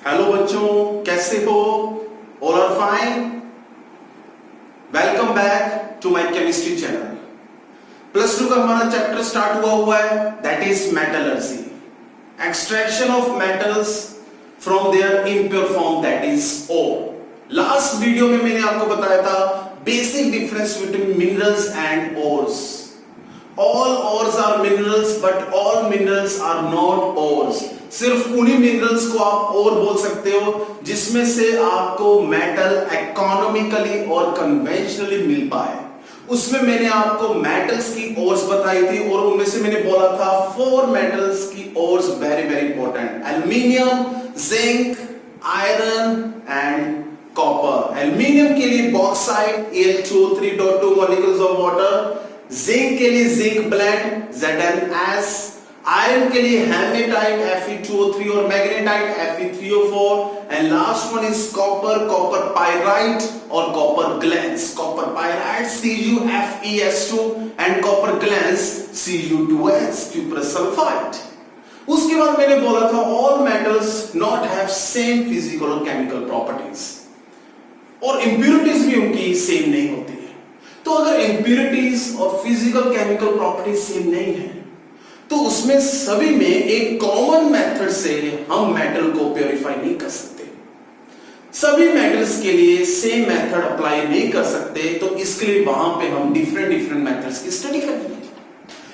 Hello बच्चों, कैसे हो? All are fine? Welcome back to my chemistry channel. Plus 2 का हमारा चैप्टर स्टार्ट हुआ है, that is metallurgy, extraction of metals from their impure form, that is ore. Last video में मैंने आपको बताया था basic difference between minerals and ores. All ores are minerals, but all minerals are not ores. सिर्फ उन्हीं minerals को आप और बोल सकते हो जिसमें से आपको मेटल इकोनॉमिकली और कन्वेंशनली मिल पाए। उसमें मैंने आपको मेटल्स की ओर्स बताई थी और उनमें से मैंने बोला था 4 मेटल्स की ores very very important, aluminium, zinc, iron and copper. Aluminium के लिए bauxite Al2O3.2 molecules of water, zinc के लिए जिंक ब्लेंड ZnS, आयरन के लिए हेमेटाइट Fe2O3 और magnetite Fe3O4 and last one is copper, copper pyrite और copper glance. Copper pyrite CuFeS2 and copper glance Cu2S, cuprous sulphide. उसके बाद मैंने बोला था all metals not have same physical और केमिकल प्रॉपर्टीज और इंप्योरिटीज भी उनकी सेम नहीं होती है। तो अगर इंप्योरिटीज और फिजिकल केमिकल प्रॉपर्टीज सेम नहीं है तो उसमें सभी में एक कॉमन मेथड से हम मेटल को प्योरीफाई नहीं कर सकते। सभी मेटल्स के लिए सेम मेथड अप्लाई नहीं कर सकते, तो इसके लिए वहां पे हम डिफरेंट मेथड्स की स्टडी करेंगे,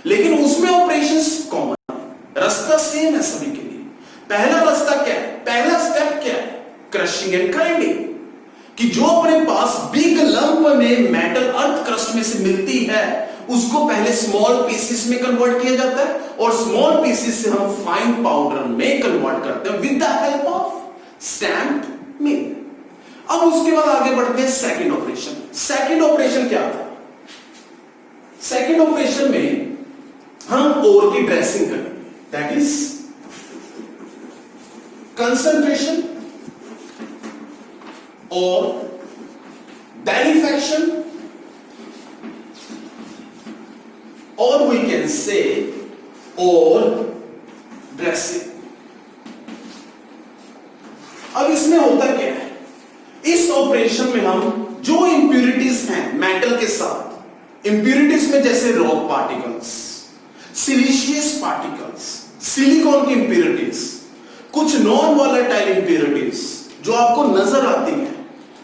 लेकिन उसमें ऑपरेशंस कॉमन है, रास्ता सेम है सभी के लिए। पहला रास्ता क्या है? पहला स्टेप क्या है? Crushing and grinding. कि जो अपने पास बिग लंप में मेटल अर्थ क्रस्ट में से मिलती है उसको पहले स्मॉल पीसेस में कन्वर्ट किया जाता है और स्मॉल पीसेस से हम फाइन पाउडर में कन्वर्ट करते हैं with the help of stamped mill. अब उसके बाद आगे बढ़ते हैं सेकंड ऑपरेशन। सेकंड ऑपरेशन क्या था? सेकंड ऑपरेशन में हम ओर की ड्रेसिंग करेंगे, that is concentration or benefaction, or we can say or dressing। अब इसमें होता क्या है? इस ऑपरेशन में हम जो इंप्यूरिटीज हैं मेटल के साथ, इंप्यूरिटीज में जैसे rock particles, siliceous particles, silicon की इंप्यूरिटीज, कुछ नॉन वॉलेटाइल इंप्यूरिटीज जो आपको नजर आती है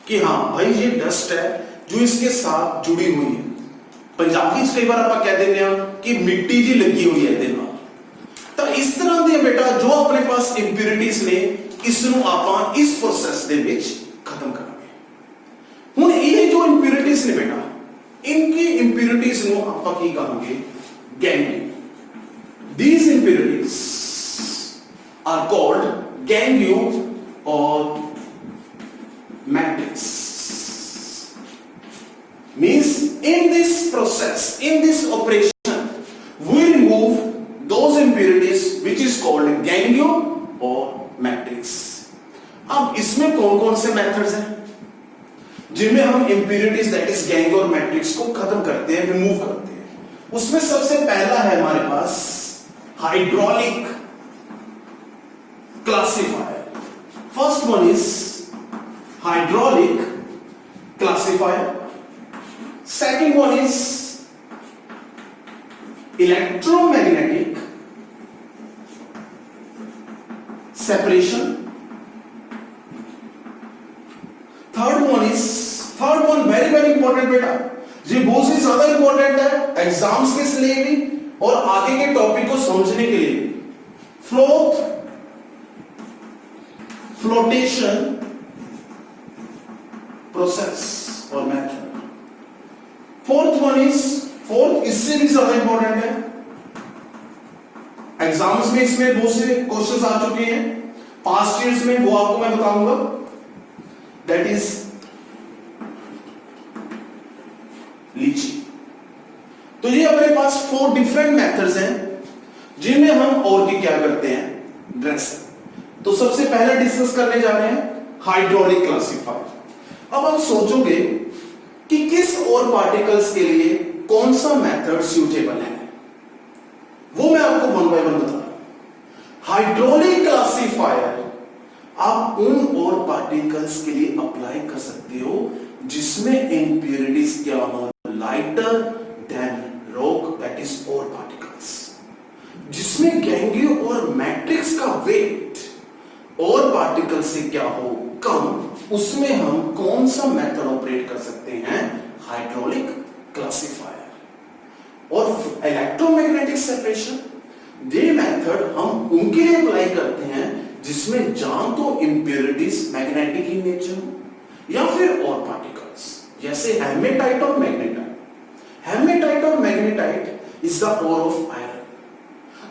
कि हाँ भाई ये डस्ट है जो इसके साथ जुड़ी हुई है। पंजाबी कई बार आप कह देते हैं कि मिट्टी जी लगी हुई है दिन में, तो इस तरह दी बेटा जो अपने पास इंप्योरिटीज ने इसनों आप इस प्रोसेस दे विच खत्म करांगे। हुण ये जो इंप्योरिटीज ने बेटा इनकी इंप्योरिटीज नु आप की कहांगे गैंगियो। दीज इंप्योरिटीज आर कॉल्ड गैंगियो और matrix। Means in this process, in this operation, we remove those impurities which is called gangio or matrix। अब इसमें कौन कौन से मेथड्स हैं जिनमें हम impurities that is gangio और matrix को खत्म करते हैं, रिमूव करते हैं? उसमें सबसे पहला है हमारे पास hydraulic classifier. First one is hydraulic classifier, second one is electromagnetic separation, third one very very important बेटा, ये बहुत ही ज्यादा इंपॉर्टेंट है एग्जाम्स के लिए भी और आगे के टॉपिक को समझने के लिए। फ्लोटेशन प्रोसेस और मेथड। फोर्थ इससे भी ज्यादा इंपॉर्टेंट है, एग्जाम्स में इसमें बहुत से क्वेश्चंस आ चुके हैं पास्ट ईयर्स में, वो आपको मैं बताऊंगा, दैट इज लीचिंग। तो ये अपने पास 4 डिफरेंट मेथड्स हैं जिनमें हम और की क्या करते हैं, ड्रेसिंग। तो सबसे पहले डिस्कस करने जा रहे हैं हाइड्रोलिक क्लासिफायर। अब आप सोचोगे कि किस और पार्टिकल्स के लिए कौन सा मेथड सूटेबल है, वो मैं आपको वन बाय वन बता रहा हूं। हाइड्रोलिक क्लासिफायर आप आप उन और पार्टिकल्स के लिए अप्लाई कर सकते हो जिसमें इंप्योरिटीज क्या हो, lighter than rock, that is और पार्टिकल्स। जिसमें गैंगियो और मैट्रिक्स का वेट और पार्टिकल से क्या हो, कम, उसमें हम कौन सा मेथड ऑपरेट कर सकते हैं, हाइड्रोलिक क्लासिफायर। और इलेक्ट्रोमैग्नेटिक सेपरेशन, ये मेथड हम उनके लिए अप्लाई करते हैं जिसमें जान तो इंप्योरिटीज मैग्नेटिक इन नेचर हो या फिर और पार्टिकल्स, जैसे हेमेटाइट और मैग्नेटाइट। हेमेटाइट और magnetite is the ore of iron.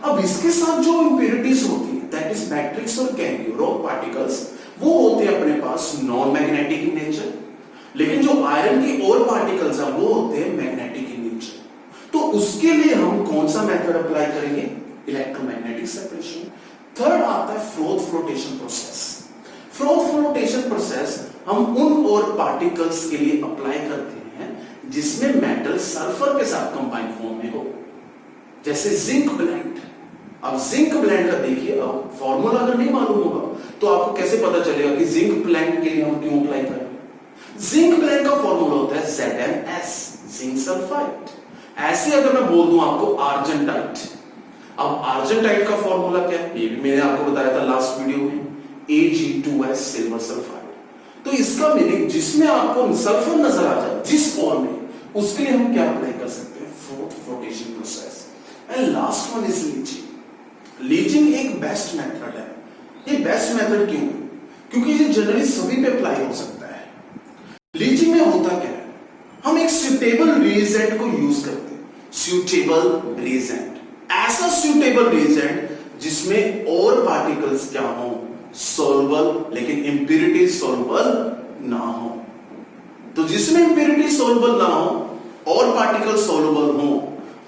अब इसके साथ जो इंप्योरिटीज होती है, दैट इज मैट्रिक्स और गैंगियो, रॉक पार्टिकल्स, वो होते हैं अपने पास नॉन मैग्नेटिक इन नेचर। लेकिन जो आयरन की और पार्टिकल्स हैं वो होते हैं मैग्नेटिक इन नेचर। तो उसके लिए हम कौन सा मेथड अप्लाई करेंगे, इलेक्ट्रोमैग्नेटिक सेपरेशन। थर्ड आता है froth flotation process. Froth flotation process हम उन और पार्टिकल्स के लिए अप्लाई करते हैं जिसमें मेटल सल्फर के साथ कंबाइन फॉर्म में हो, जैसे जिंक ब्लेंड। अब जिंक ब्लेंड का देखिए, अब फॉर्मूला अगर नहीं मालूम होगा तो आपको कैसे पता चलेगा कि जिंक ब्लेंड के लिए हम क्यों अप्लाई करें। जिंक ब्लेंड का फॉर्मूला होता है ZnS, जिंक सल्फाइड। ऐसे अगर मैं बोल दूं आपको आर्जेंटाइट, अब आर्जेंटाइट का फॉर्मूला क्या है, ये भी मैंने आपको बताया था लास्ट वीडियो में, Ag2S, सिल्वर सल्फाइड। तो इसका मीनिंग जिसमें आपको सल्फर नजर आ जाए जिस फॉर्म में, उसके लिए हम क्या अप्लाई कर सकते हैं, froth flotation process. And last one is leaching. Leaching एक बेस्ट मेथड है। ये बेस्ट मेथड क्यों, क्योंकि ये जनरली सभी पे अप्लाई हो सकता है। लीचिंग में होता क्या है, हम एक सुटेबल रिएजेंट को यूज करते हैं, सुटेबल रिएजेंट, ऐसा सुटेबल रिएजेंट जिसमें और पार्टिकल्स क्या हो, सॉल्युबल, लेकिन इंप्योरिटी सॉल्युबल ना हो। तो जिसमें इंप्योरिटी सॉल्युबल ना हो और पार्टिकल सॉल्युबल हो,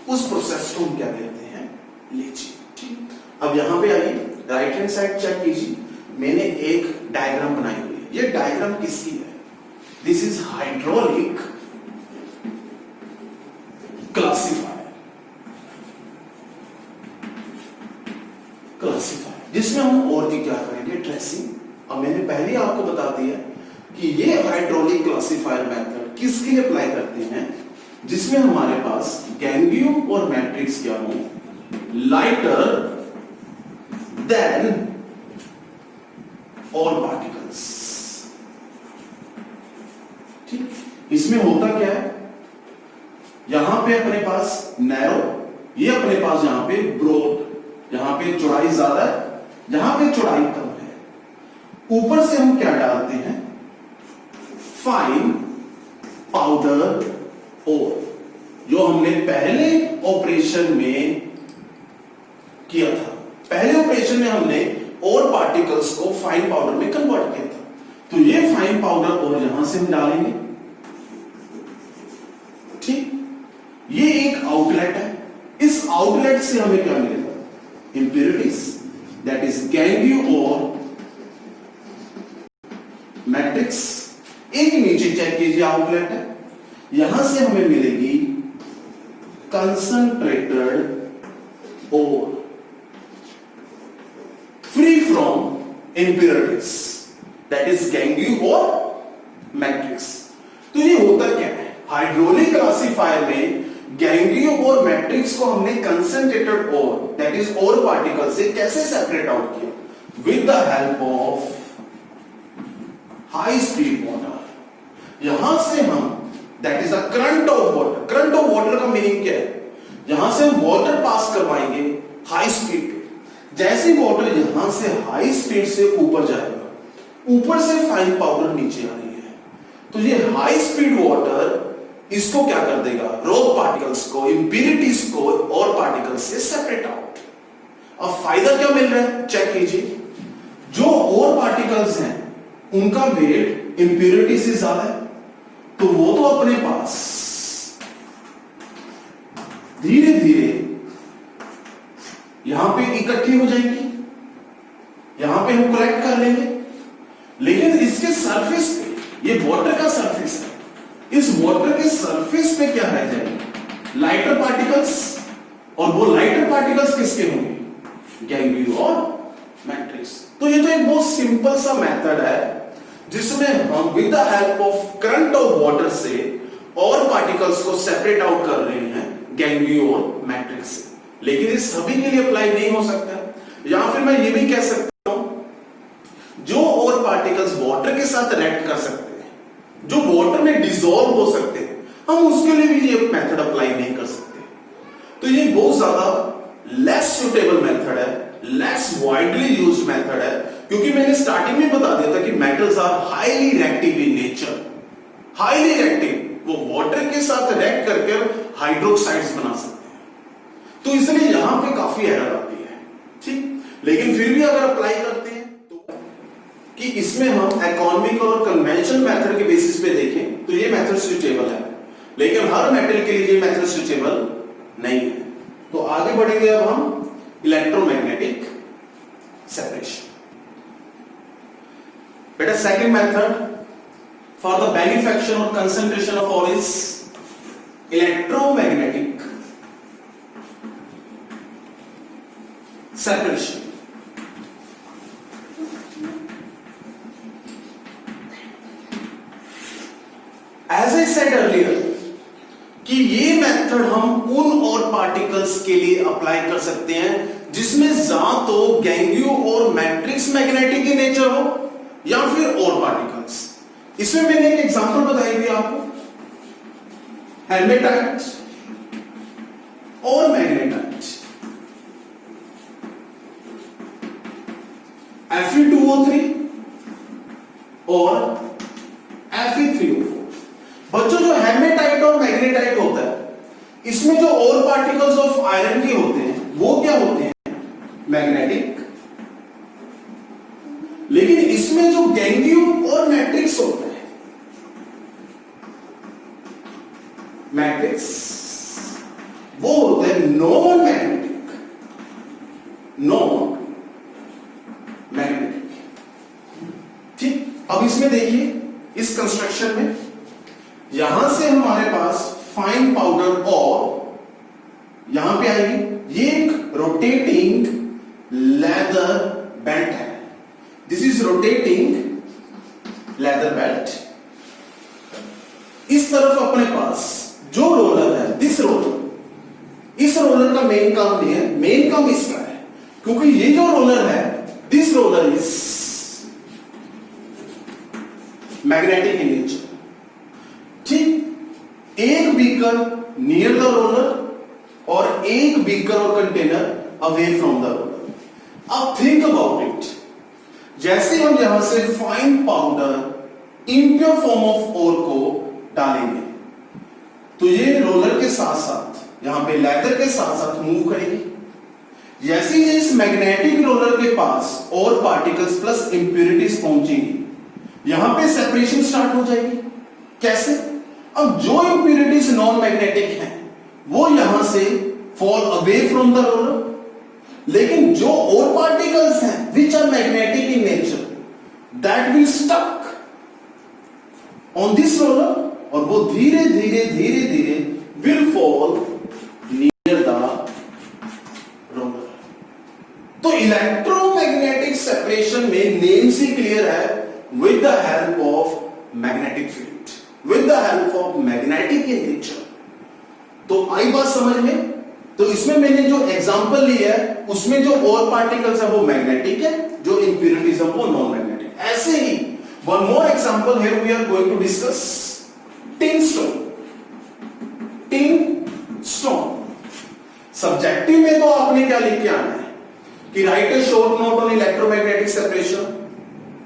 उस प्रोसेस को हम क्या कहते हैं, लीचिंग। ठीक, अब यहां पे आइए, राइट हैंड साइड चेक कीजिए, मैंने एक डायग्राम बनाई हुई है। ये डायग्राम किसकी है, दिस इज हाइड्रोलिक क्लासिफायर, जिसमें हम और भी क्या करेंगे, ट्रेसिंग। अब मैंने पहले आपको बता दिया कि ये हाइड्रोलिक क्लासिफायर मेथड किसके लिए अप्लाई करते हैं, जिसमें हमारे पास गैंगियो और मैट्रिक्स क्या हो, लाइटर देन और पार्टिकल्स। ठीक, इसमें होता क्या है, यहां पे अपने पास नैरो, ये अपने पास यहां पे ब्रॉड, यहां पे चौड़ाई ज्यादा है, यहां पे चौड़ाई कम है। ऊपर से हम क्या डालते हैं, फाइन पाउडर और, जो हमने पहले ऑपरेशन में किया था। पहले ऑपरेशन में हमने और पार्टिकल्स को फाइन पाउडर में कन्वर्ट किया था। तो ये फाइन पाउडर और यहां से हम डालेंगे। ठीक, ये एक आउटलेट है, इस आउटलेट से हमें क्या मिलेगा, इंप्योरिटीज, दैट इज गैंगियो और मैट्रिक्स। एक नीचे चेक कीजिए आउटलेट है, यहां से हमें मिलेगी कंसंट्रेटेड और free from impurities, that is gangue और मैट्रिक्स। तो ये होता क्या है, हाइड्रोलिक क्लासिफायर में गैंगियो और मैट्रिक्स को हमने कंसंट्रेटेड और, दैट इज और पार्टिकल से कैसे सेपरेट आउट किया, with the help of high speed water. यहां से हम, that is the current of water. Current of water का मीनिंग क्या है, यहां से हम वाटर पास करवाएंगे हाई स्पीड पे। जैसे वाटर यहां से हाई स्पीड से ऊपर जाएगा, ऊपर से फाइन पाउडर नीचे आ रही है, तो ये हाई स्पीड वाटर इसको क्या कर देगा, रॉक पार्टिकल्स को, इंप्योरिटीज को और पार्टिकल्स से सेपरेट आउट। अब फायदा क्या मिल रहा है, चेक कीजिए, जो और पार्टिकल्स हैं उनका वेट इंप्योरिटी से ज्यादा है, तो वो तो अपने पास धीरे धीरे यहां पे इकट्ठी हो जाएंगी, यहां पे हम कलेक्ट कर लेंगे। लेकिन इसके सरफेस पे, ये वाटर का सरफेस है, इस वाटर के सरफेस पे क्या रह जाएंगे, लाइटर पार्टिकल्स। और वो लाइटर पार्टिकल्स किसके होंगे, गैंगियो और मैट्रिक्स। तो ये तो एक बहुत सिंपल सा मेथड है जिसमें हम with the help of current of water से और पार्टिकल्स को सेपरेट आउट कर रहे हैं गैंग्लियो और मैट्रिक्स से। लेकिन ये सभी के लिए अप्लाई नहीं हो सकता, या फिर मैं ये भी कह सकता हूं जो और पार्टिकल्स वाटर के साथ रिएक्ट कर सकते हैं, जो वाटर में डिसॉल्व हो सकते हैं, हम उसके लिए भी ये मेथड अप्लाई नहीं कर सकते। तो ये बहुत ज्यादा लेस सुटेबल मेथड है, लेस वाइडली यूज्ड मेथड है, क्योंकि मैंने स्टार्टिंग में बता दिया था कि metals are highly reactive in nature. Highly reactive, वो वाटर के साथ रिएक्ट करके हाइड्रोक्साइड्स बना सकते हैं। तो इसलिए यहां पे काफी एरर आती है, ठीक। लेकिन फिर भी अगर अप्लाई करते हैं तो कि इसमें हम इकोनॉमिक और कन्वेंशनल मेथड के बेसिस पे देखें तो ये मेथड सुटेबल है, लेकिन हर मेटल के लिए ये मेथड सुटेबल नहीं है। तो आगे बढ़ेंगे अब हम इलेक्ट्रोमैग्नेटिक सेपरेशन। बेटा second method for the manufacture और concentration of ore is electromagnetic separation. As I said earlier कि ये मेथड हम उन और पार्टिकल्स के लिए अप्लाई कर सकते हैं जिसमें या तो गैंग्लियो और मैट्रिक्स मैग्नेटिक इन नेचर हो या फिर और पार्टिकल्स। इसमें मैंने एक एग्जांपल बताई थी आपको, हेल्मेटाइट और मैग्नेटाइट। Fe2O3 और Fe3O4। बच्चों जो हेमेटाइट और मैग्नेटाइट होता है इसमें जो और पार्टिकल्स ऑफ आयरन के होते हैं वो क्या होते हैं, मैग्नेटिक। लेकिन इसमें जो गैंग्लियो और मैट्रिक्स होते हैं, मैट्रिक्स, वो होते हैं नॉन मैग्नेटिक। नॉन मैग्नेटिक, ठीक। अब इसमें देखिए इस कंस्ट्रक्शन में यहां से हमारे पास फाइन पाउडर और यहां पे आएगी, ये एक रोटेटिंग लेदर बेल्ट है। This is rotating leather belt. इस तरफ अपने पास जो रोलर है, दिस रोलर, इस रोलर का मेन काम नहीं है, मेन काम इसका है, क्योंकि ये जो रोलर है, this roller is magnetic in nature, ठीक। एक बीकर नियर द रोलर और एक बीकर और container away from the roller. अब थिंक अबाउट इट, जैसे हम यहां से fine powder impure form of ore को डालेंगे तो ये रोलर के साथ साथ यहां पे लेदर के साथ साथ मूव करेगी। जैसे ही इस मैग्नेटिक रोलर के पास और पार्टिकल्स प्लस इंप्योरिटीज पहुंचेंगी, यहां पे सेपरेशन स्टार्ट हो जाएगी। कैसे? अब जो इंप्योरिटीज नॉन मैग्नेटिक हैं वो यहां से fall away from the roller, लेकिन जो और पार्टिकल्स हैं which are magnetic in nature that will stuck on this roller और वो धीरे धीरे धीरे धीरे will fall near the roller. तो इलेक्ट्रोमैग्नेटिक सेपरेशन में नेम से क्लियर है, with the help of magnetic field, with the help of magnetic in nature। तो आई बात समझ में? तो इसमें मैंने जो एग्जांपल लिया है उसमें जो और पार्टिकल्स है वो मैग्नेटिक है, जो इंप्योरिटीज है वो नॉन मैग्नेटिक। ऐसे ही one more example here we are going to discuss tin stone. Tin stone subjective में तो आपने क्या लिख के आना है कि write a short note on electromagnetic separation,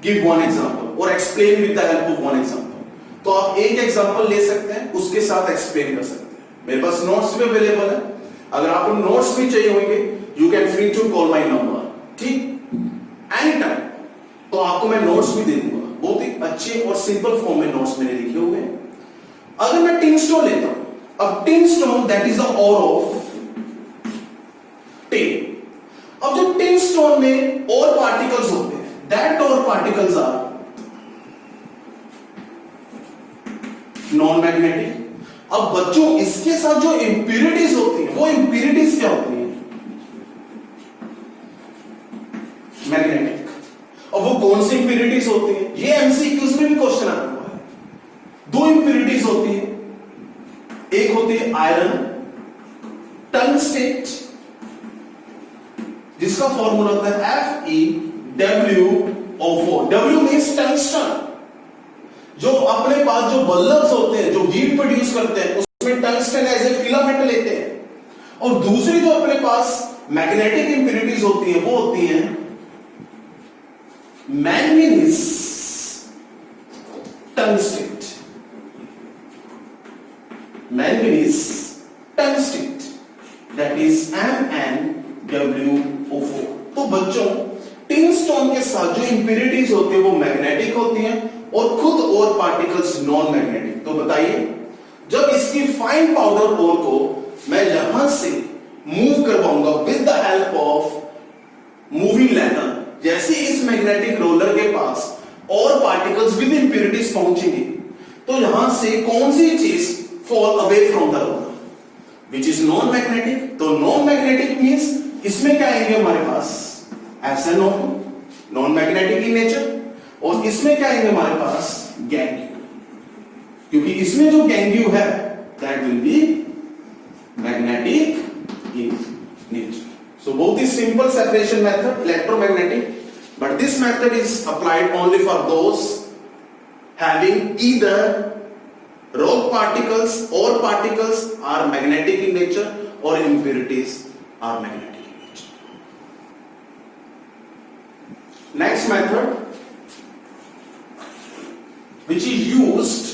give one example और explain with the help of one example. तो आप एक एग्जांपल ले सकते हैं, उसके साथ एक्सप्लेन कर सकते हैं। मेरे पास नोट्स भी अवेलेबल है, अगर आपको नोट्स भी चाहिए होंगे you can free to call my number, ठीक, एनी टाइम। तो आपको मैं नोट्स भी दे दूंगा, बहुत ही अच्छे और सिंपल फॉर्म में नोट्स मैंने लिखे हुए हैं। अगर मैं टिन स्टोन लेता हूं, अब tin stone that is the ore of tin. अब जो टिन स्टोन में और पार्टिकल्स होते हैं that or particles are non-magnetic। अब बच्चों इसके साथ जो impurities होती हैं वो impurities क्या होती हैं? कौन सी इंप्यूरिटीज होती है, ये एमसीक्यूज में भी क्वेश्चन आया हुआ है। दो इंप्यूरिटीज होती है, एक होती है आयरन टंगस्टेट, जिसका फॉर्मूला होता है FeWO4। W means tungsten. जो अपने पास जो बल्ब्स होते हैं, जो हीट प्रोड्यूस करते हैं, उसमें टंगस्टन एज ए फिलामेंट लेते हैं। और दूसरी जो अपने पास मैग्नेटिक इंप्यूरिटीज होती है, वो होती है manganese tungstate. Manganese tungstate, that is MnWO4। तो बच्चों, टिन स्टोन के साथ जो इंप्यूरिटीज होती है वो मैग्नेटिक होती हैं और खुद और पार्टिकल्स नॉन मैग्नेटिक। तो बताइए, जब इसकी फाइन पाउडर ओर को मैं यहां से मूव करवाऊंगा with the help of moving letter, जैसे इस मैग्नेटिक रोलर के पास और पार्टिकल्स विद इंप्यूरिटीज पहुंचेंगे, तो यहां से कौन सी चीज fall away from the roller, which is non magnetic. तो नॉन मैग्नेटिक मींस इसमें क्या आएंगे हमारे पास SnO2, non magnetic in nature, और इसमें क्या आएंगे हमारे पास गैंग्यू, क्योंकि इसमें जो गैंग्यू है that will be magnetic in nature. So both is simple separation method, electromagnetic, but this method is applied only for those having either rock particles or particles are magnetic in nature or impurities are magnetic in nature. Next method, which is used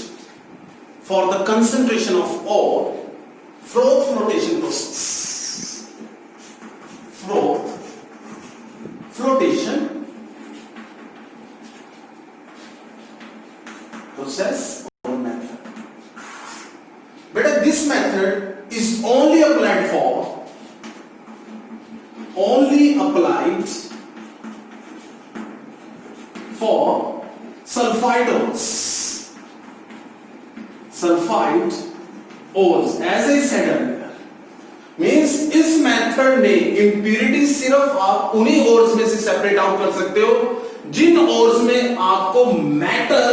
for the concentration of ore, froth flotation process. Flotation process or method. But this method is only applied for sulfide ores. Sulfide ores, as I said earlier, means इस method में impurity सिर्फ आप उन्हीं ores में से separate out कर सकते हो जिन ओर्स में आपको मेटल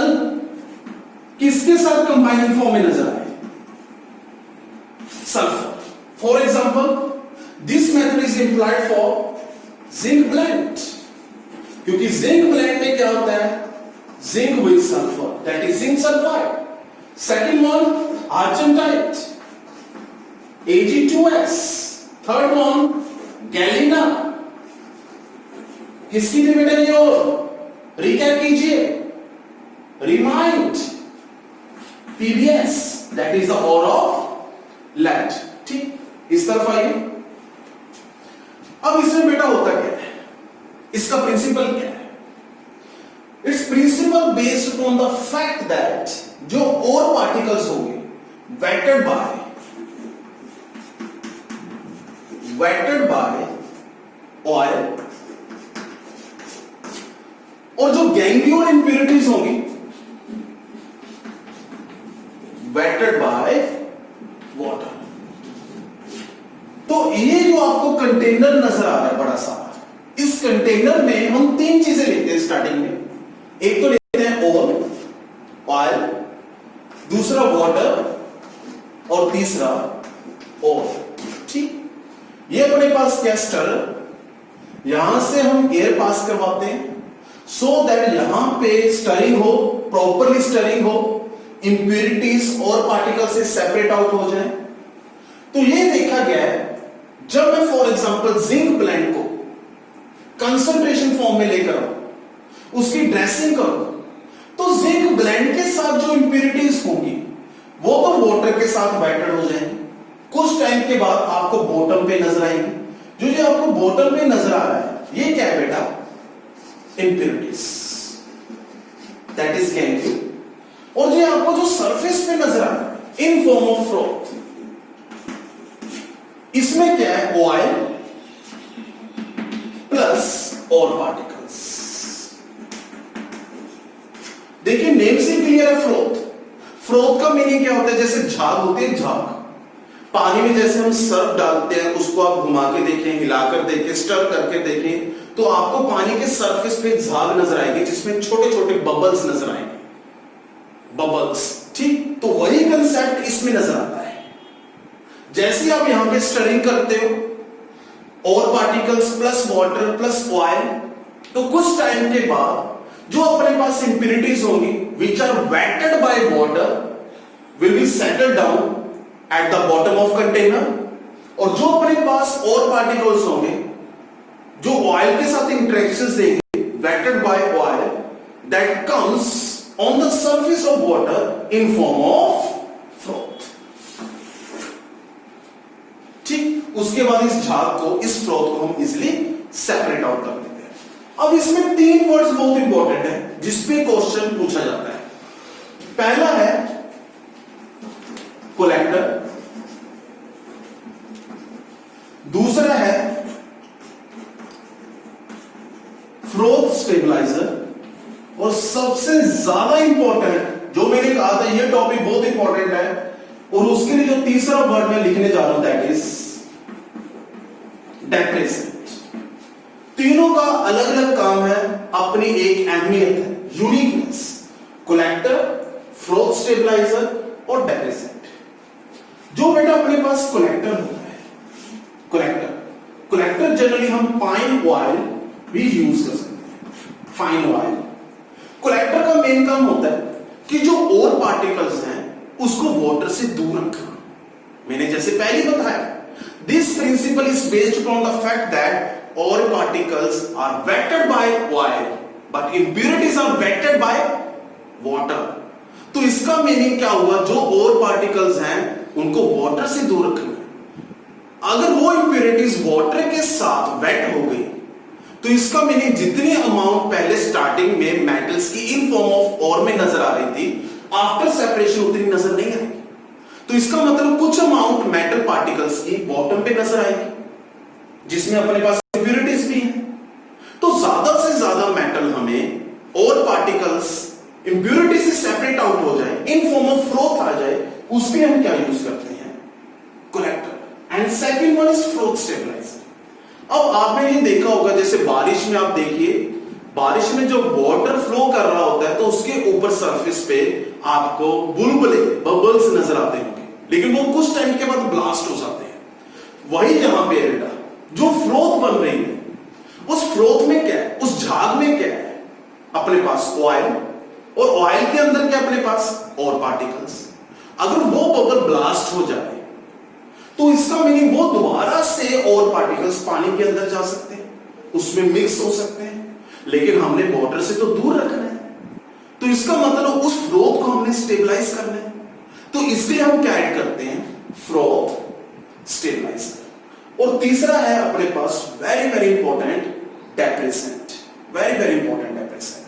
किसके साथ कंबाइनिंग फॉर्म में नजर आए, sulphur. For example, this method is applied for zinc blende, क्योंकि जिंक ब्लेंड में क्या होता है, zinc with sulphur, that is zinc sulphide. Second one argentite, Ag2S, third one galena. किसकी थी बेटा ये और, रिकैप कीजिए, remind, PbS, that is the ore of lead. ठीक, इस तरफ आइए। अब इसमें बेटा होता क्या है, इसका प्रिंसिपल क्या है? It's principle based on the fact that जो और पार्टिकल्स होंगे wetted by oil, और जो गैंग्लियोन इंप्यूरिटीज होंगी wetted by water। तो ये जो आपको कंटेनर नजर आ रहा है बड़ा सा, इस कंटेनर में हम तीन चीजें लेते हैं स्टार्टिंग में। एक तो लेते हैं ऑयल, दूसरा वाटर और तीसरा ओर। ठीक, ये अपने पास क्या स्टरर, यहां से हम एयर पास करवाते हैं सो दैट यहां पे स्टरिंग हो, प्रॉपरली स्टरिंग हो, इंप्यूरिटीज और पार्टिकल से सेपरेट आउट हो जाए। तो ये देखा गया है, जब मैं फॉर एग्जांपल जिंक ब्लेंड को कंसंट्रेशन फॉर्म में लेकर आऊं, उसकी ड्रेसिंग करूं, तो जिंक ब्लेंड के साथ जो इंप्यूरिटीज होंगी वो तो वाटर के साथ वेटेड हो जाएंगी। कुछ टाइम के बाद आपको बॉटम पे नजर आएंगे। जो ये आपको बॉटम पे नजर आ रहा है, ये क्या है बेटा, इंप्यूरिटीज, दैट इज गैंग्लियन। और ये आपको जो सरफेस पे नजर आ रहा है इन फॉर्म ऑफ फ्रोथ, इसमें क्या है, ऑयल प्लस और पार्टिकल्स। देखिए नेम से क्लियर है, फ्रोथ। फ्रोथ का मीनिंग क्या होता है, जैसे झाग होती है, झाग पानी में जैसे हम सर्फ डालते हैं, उसको आप घुमा के देखें, हिलाकर देखें, स्टर करके देखें, तो आपको पानी के सरफेस पे झाग नजर आएगी जिसमें छोटे छोटे बबल्स नजर आएंगे, बबल्स, ठीक। तो वही कंसेप्ट इसमें नजर आता है। जैसे आप यहां पे स्टरिंग करते हो और particles plus water plus oil, तो कुछ टाइम के बाद जो अपने पास इंप्यूरिटीज होंगी which are wetted by water will be settled down at the bottom of container, और जो अपने पास और पार्टिकल्स होंगे जो ऑयल के साथ इंटरेक्शंस देंगे wetted by oil, that comes on the surface of water in form of froth, ठीक। उसके बाद इस झाग को, इस फ्रोथ को हम इजिली सेपरेट आउट कर देते हैं। अब इसमें 3 वर्ड्स बहुत इंपॉर्टेंट है जिसपे क्वेश्चन पूछा जाता है। पहला है कोलेक्टर, दूसरा है फ्रोथ स्टेबलाइजर, और सबसे ज्यादा इंपॉर्टेंट जो मैंने कहा था ये टॉपिक बहुत इंपॉर्टेंट है, और उसके लिए जो तीसरा वर्ड मैं लिखने जा रहा हूं दैट इज डेप्रेसेंट। तीनों का अलग अलग काम है, अपनी एक अहमियत है, यूनिकनेस। कोलेक्टर, फ्रोथ स्टेबलाइजर और डेप्रेसेंट। जो बेटा अपने पास कोलेक्टर होता है, कोलेक्टर जनरली हम फाइन ऑयल भी यूज कर सकते हैं, फाइन ऑयल। कोलेक्टर का मेन काम होता है कि जो और पार्टिकल्स हैं उसको वाटर से दूर रखना। मैंने जैसे पहले बताया, this principle is based upon the fact that all particles are wetted by oil but impurities are wetted by water। तो इसका मीनिंग क्या हुआ, जो और पार्टिकल्स हैं उनको वाटर से दूर रखना है। अगर वो इंप्यूरिटीज वाटर के साथ वेट हो गई तो इसका मीनिंग जितनी अमाउंट पहले स्टार्टिंग में मेटल्स की इन फॉर्म ऑफ और में नजर आ रही थी, आफ्टर सेपरेशन उतनी नजर नहीं आएगी। तो इसका मतलब कुछ अमाउंट मेटल पार्टिकल्स की बॉटम पे नजर आएगी जिसमें अपने पास इंप्यूरिटीज भी हैं। तो ज्यादा से ज्यादा मेटल हमें और पार्टिकल्स इंप्यूरिटी से सेपरेट आउट हो जाए, इन फॉर्म ऑफ फ्रोथ आ जाए, उसमें हम क्या यूज करते हैं, collector. And second one is froth stabiliser. अब आपने ये देखा होगा, जैसे बारिश में आप देखिए, बारिश में जो वाटर फ्लो कर रहा होता है तो उसके ऊपर सरफेस पे आपको बुलबुले, बबल्स नजर आते होंगे, लेकिन वो कुछ टाइम के बाद ब्लास्ट हो जाते हैं। वही यहां पे बेटा जो फ्रोथ बन रही है, उस फ्रोथ में क्या है, उस झाग में क्या है, अपने पास ऑयल, और ऑयल के अंदर क्या अपने पास और पार्टिकल्स। अगर वो बबल ब्लास्ट हो जाए तो इसका मीनिंग वो दोबारा से और पार्टिकल्स पानी के अंदर जा सकते हैं, उसमें मिक्स हो सकते हैं, लेकिन हमने वाटर से तो दूर रखना है। तो इसका मतलब उस फ्रोथ को हमने स्टेबलाइज करना है, तो इसलिए हम क्या ऐड करते हैं, फ्रोथ स्टेबलाइजर। और तीसरा है अपने पास very very important depressant, very very important depressant.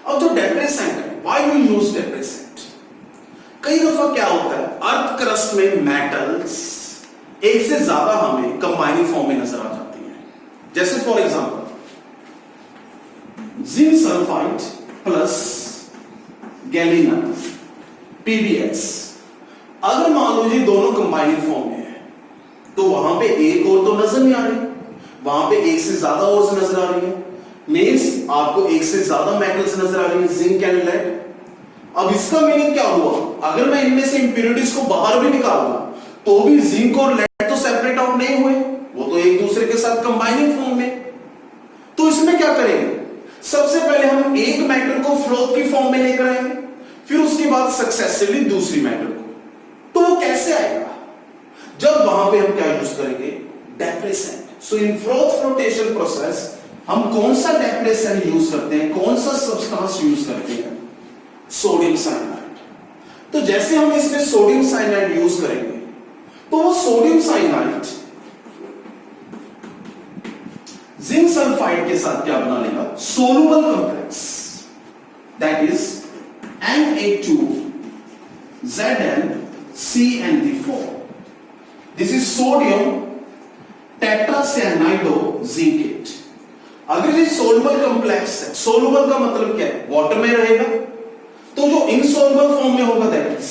अब जो डेप्रेसेंट है, व्हाई वी यूज डेप्रेसेंट, कई दफा क्या होता है अर्थ क्रस्ट में मेटल्स एक से ज्यादा हमें कंबाइनिंग फॉर्म में नजर आ जाती हैं। जैसे for example zinc sulphide plus Galina, PBS. अगर मान लो ये दोनों कंबाइनिंग फॉर्म में है तो वहां पे एक और तो नजर नहीं आ रही, वहां पे एक से ज्यादा और से नजर आ रही है, मींस आपको एक से ज्यादा मेटल्स नजर आ रही है, जिंक एंड लेड। अब इसका मीनिंग क्या हुआ, अगर मैं इनमें से इंप्यूरिटीज को बाहर भी निकालूंगा तो भी जिंक और लेड तो सेपरेट आउट नहीं हुए, वो तो एक दूसरे के साथ कंबाइनिंग फॉर्म में। तो इसमें क्या करेंगे, सबसे पहले हम एक मेटल को फ्रोथ की फॉर्म में लेकर आएंगे, फिर उसके बाद सक्सेसिवली दूसरी मेटल को। तो वो कैसे आएगा, जब वहां पे हम क्या यूज करेंगे, डेप्रेसेंट। सो इन फ्रोथ फ्लोटेशन प्रोसेस हम कौन सा डेप्रेसेंट यूज करते हैं, कौन सा सब्सटेंस यूज करते हैं, सोडियम साइनाइड। तो जैसे हम इसमें सोडियम साइनाइड यूज करेंगे तो वो सोडियम साइनाइड जिंक सल्फाइड के साथ क्या बना लेगा, soluble complex, that is NA2ZnCN4। This is sodium tetracyanidozincate. अगर ये सोलुबल कॉम्प्लेक्स है, सोलुबल का मतलब क्या है, वाटर में रहेगा, तो जो इनसोलुबल फॉर्म में होगा दैट इज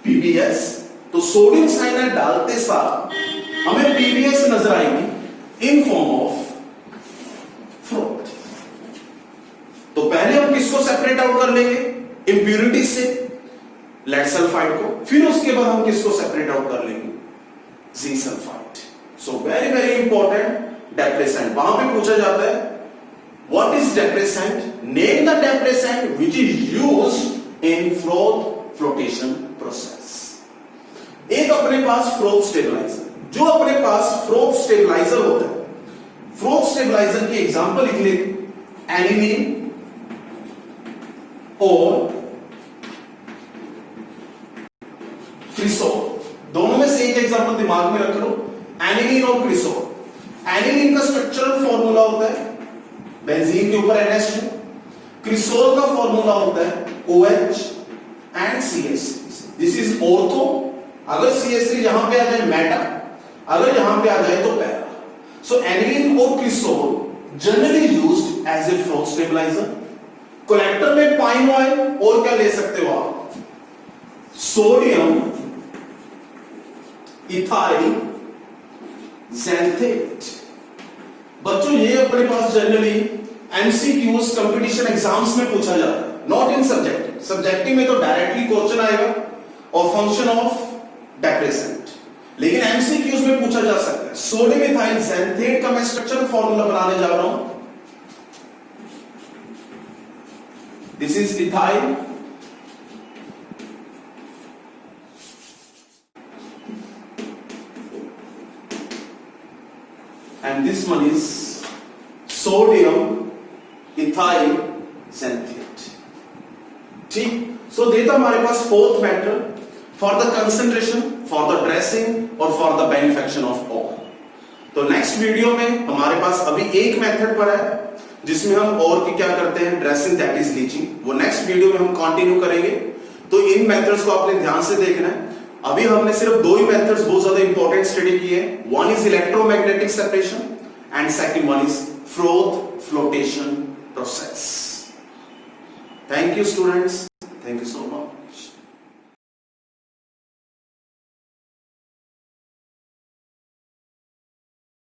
पीबीएस। तो सोडियम साइनाइड डालते साथ हमें पीबीएस नजर आएगी, इन फॉर्म ऑफ फ्रोथ। तो पहले हम किसको सेपरेट आउट कर लेंगे? इंप्यूरिटीज से लेड सल्फाइड को, फिर उसके बाद हम किसको सेपरेट आउट कर लेंगे? जी sulphide. So very very important depressant. वहां पे पूछा जाता है what is depressant, name the depressant which is used in froth flotation process. एक अपने पास फ्रोथ स्टेबलाइजर, जो अपने पास फ्रोथ स्टेबलाइजर होता है, फ्रोथ स्टेबलाइजर की एग्जांपल लिख लेंगे, एनिलीन और क्रिसोल। दोनों में से एक एग्जांपल दिमाग में रख लो, एनिलीन और क्रिसोल। एनिलीन का स्ट्रक्चरल फॉर्मूला होता है बेंजीन के ऊपर NH2, क्रिसोल का फॉर्मूला होता है OH and CH3। This is ortho. अगर CH3 यहां पे आ जाए मेटा, अगर यहां पे आ जाए तो पैरा। सो एनिलीन और cresol generally used as a froth stabiliser. Collector में पाइन ऑयल और क्या ले सकते हो आप? Sodium ethyl xanthate. बच्चों ये अपने पास जनरली MCQs कंपटीशन एग्जाम्स में पूछा जाता है, नॉट इन सब्जेक्टिव। सब्जेक्टिव में तो डायरेक्टली क्वेश्चन आएगा और फंक्शन ऑफ डेप्रेसेंट, लेकिन MCQs में पूछा जा सकता है। सोडियम इथाइल ज़ैंथेट का मैं स्ट्रक्चरल फॉर्मूला बनाने जा रहा हूं। This is ethyl and this one is sodium ethyl xanthate। ठीक, सो देता हमारे पास fourth matter for the concentration, for the dressing और for the beneficiation of all. तो नेक्स्ट वीडियो में हमारे पास अभी एक मेथड पर है जिसमें हम और की क्या करते हैं, ड्रेसिंग, दैट इज लीचिंग। वो नेक्स्ट वीडियो में हम कंटिन्यू करेंगे। तो इन मेथड्स को आपने ध्यान से देखना है। अभी हमने सिर्फ दो ही मेथड्स बहुत ज्यादा इंपॉर्टेंट स्टडी की है। One is electromagnetic separation and second one is froth flotation process. Thank you students, thank you so much.